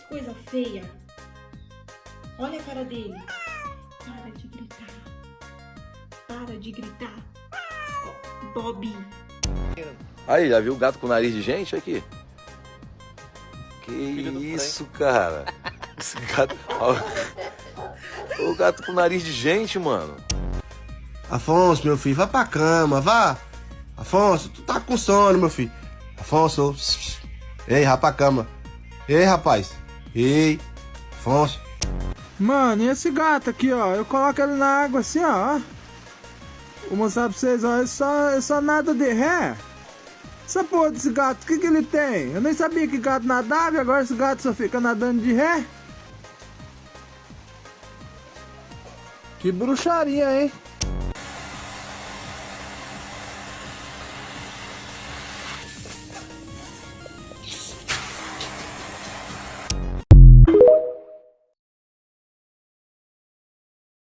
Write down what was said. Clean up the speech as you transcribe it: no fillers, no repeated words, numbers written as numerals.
coisa feia. Olha a cara dele. Para de gritar. Para de gritar. Bob. Aí, já viu o gato com nariz de gente aqui? Que isso, cara? Esse gato... O gato com nariz de gente, mano. Afonso, meu filho, vai pra cama, vá. Afonso, tu tá com sono, meu filho. Afonso, ei, vai pra cama. Ei, rapaz. Ei, Afonso. Mano, e esse gato aqui, ó? Eu coloco ele na água assim, ó. Vou mostrar pra vocês, ó. É só nada de ré. Essa porra desse gato, o que ele tem? Eu nem sabia que gato nadava e agora esse gato só fica nadando de ré. Que bruxaria, hein?